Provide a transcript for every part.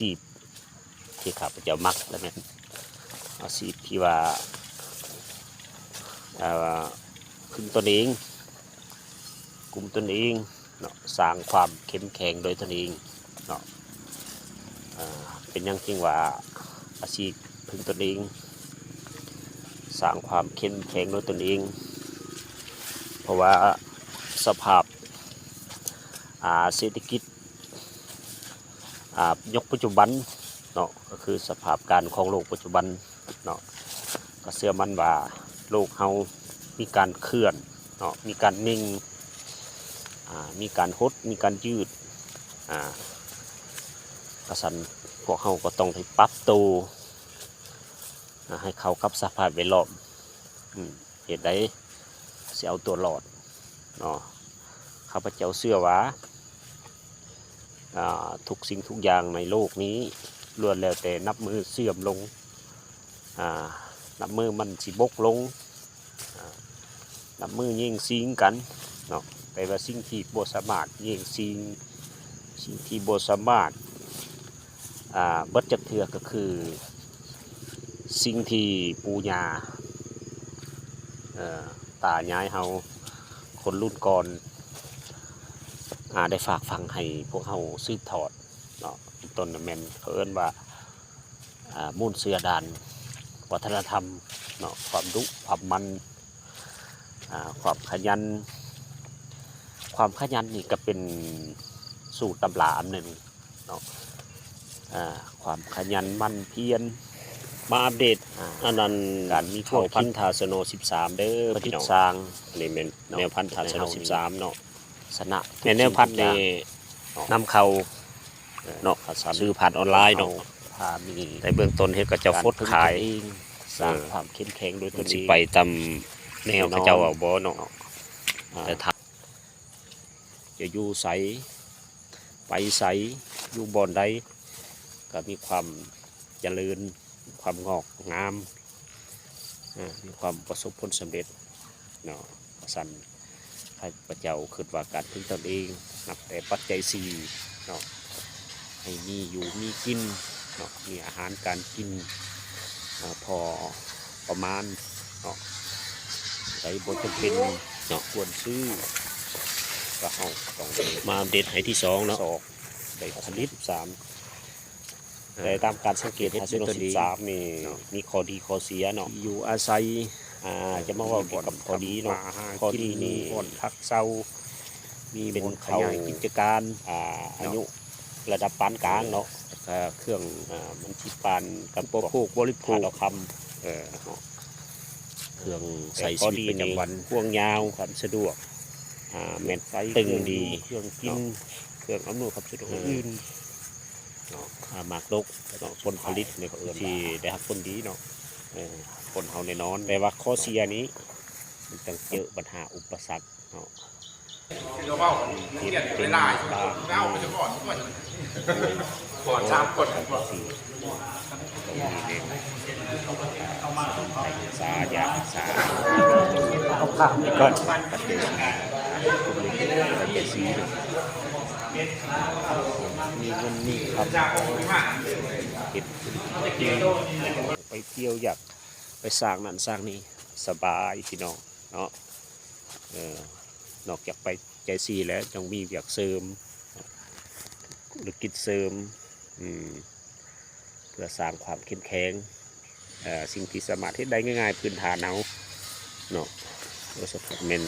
ชีพที่ข้าพเจ้ามักแล้วเนี่ยอาชีพที่ว่าพึ่งตนเองกลุ่มตนเองเนาะสร้างความเข้มแข็งโดยตนเองเนาะเป็นอย่างจริงว่าอาชีพพึ่งตนเองสร้างความเข้มแข็งโดยตนเองเพราะว่าสภาพเศรษฐกิจยกปัจจุบันเนาะก็คือสภาพการของโลกปัจจุบันเนาะก็เชื่อมั่นว่าโลกเฮามีการเคลื่อนเนาะมีการนิ่งมีการหดมีการยืดกระสันพวกเฮาก็ต้องให้ปรับตัวให้เข้ากับสภาพแวดล้อมเหตุใดสิเอาตัวรอดเนาะข้าพเจ้าเชื่อว่าทุกสิ่งทุกอย่างในโลกนี้ล้วนแล้วแต่นับมือเสื่อมลงนับมือมันสิบกลงนับมือยิงซิงกันเนาะแต่ว่าสิ่งที่บ่สามารถยิงซิงสิ่งที่บ่สามารถเบิดจักเทื่อก็คือสิ่งที่ปู่ย่าตายายเฮาคนรุ่นก่อนได้ฝากฝังให้พวกเฮาสืบทอดเนาะต้นแม่นเขาเอิ้นว่ามูลเสือดานวัฒนธรรมเนาะความดุความมันความขยันนี่ก็เป็นสูตรตำราอันหนึ่งเนาะความขยันมันเพียรมาอัปเดตอันนั้นการมีพวกพันธุ์ทาสโน13เด้อพี่น้องสร้างนี่เป็นแนวพันธุ์ทาสโน13เนาะสนะแนวพันธุ์นี่นำเข้าเนาะซื้อผ่านออนไลน์เนาะแต่เบื้องต้นเฮ็ดก็จะฟดขายสร้างความเข้มแข็งโดยตนสิไปตามแนวเขาเจ้าเอาบ่เนาะแต่ถ้าจะอยู่ใสไปใสอยู่บ่อนใดก็มีความเจริญความงอกงามมีความประสบผลสำเร็จเนาะสั่นให้พระเจ้าคิดว่าการพึ่งตนเองนับแต่ปัจจัย4เนาะให้มีอยู่มีกินเนาะมีอาหารการกินพอประมาณเนาะใช้บทจำเป็นเนาะควรซื้อก็เอาต้องมาอัปเดตให้ที่2เนาะได้ผลิต3แต่ตามการสังเกตทาสโน13นี่มีข้อดีข้อเสียเนาะอยู่อาศัยจะมาว่าเกี่ยวกับข้อดีเนาะข้อดีนี่พักเศร้ามีเป็นเขากิจการอายุระดับปานกลางเนาะเครื่องมันที่ปานกับบริโภคคำเครื่องใส่ชีวิตประจำวันพ่วงยาวความสะดวกแม่นไฟตึงดีเครื่องกินเครื่องอำนวยความสะดวกอื่นหมากดกผลผลิตในที่ได้รับผลดีเนาะผลเฮาแน่นอนแต่ว่าข้อเสียนี้มันต้องเจอปัญหาอุปสรรคเนาะเป็นก่อน3คนสายาสาเอาข้ามไปก่อนปัจจัย4มีเงินมีครับเก็บไปเที่ยวอยากไปสร้างนั่นสร้างนี่สบายพี่น้องเนาะนอกจากไปใจ4แล้วต้องมีอยากเสริมธุรกิจเสริมเพื่อสร้างความเข้มแข็งสิ่งที่สามารถเฮ็ดได้ง่ายๆพื้นฐานเอาเนาะโดยเฉพาะเป็น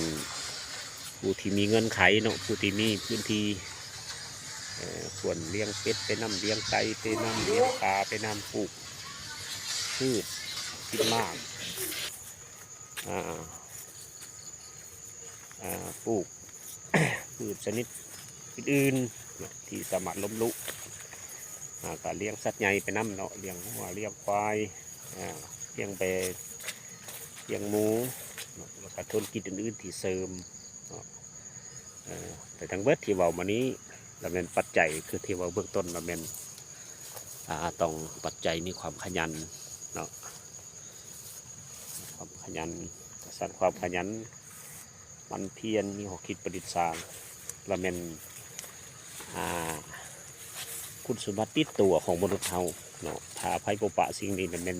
ผู้ที่มีเงินไขเนาะผู้ที่มีพื้นที่ควรเลี้ยงเป็ดไปน้ำเลี้ยงไก่ไปน้ำเลี้ยงปลาไปน้ำปลูกพืชกินมากปลูก พืชชนิดอื่นๆที่สามารถล้มลุกการเลี้ยงสัตว์ใหญ่ไปน้ำเนาะเลี้ยงวัวเลี้ยงควายเลี้ยงไปเลี้ยงหมูแล้วก็ธุรกิจอื่นๆที่เสริมแต่ทั้งเบิดที่เว้ามานี้เราเป็นปัจจัยคือที่ว่าเบื้องต้นเราเป็นต้องปัจจัยมีความขยันเนาะความขยันสร้างความขยันมันเพียรมีหัวคิดประดิษฐ์สร้างเราเป็น คุณสมบัติติดตัวของมนุษย์เฮาเนาะถ้าไผบ่ปะสิ่งนี้นั่นแม่น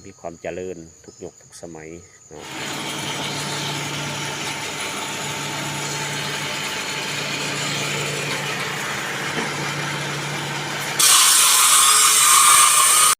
มีความเจริญทุกยุคทุกสมัยเนาะ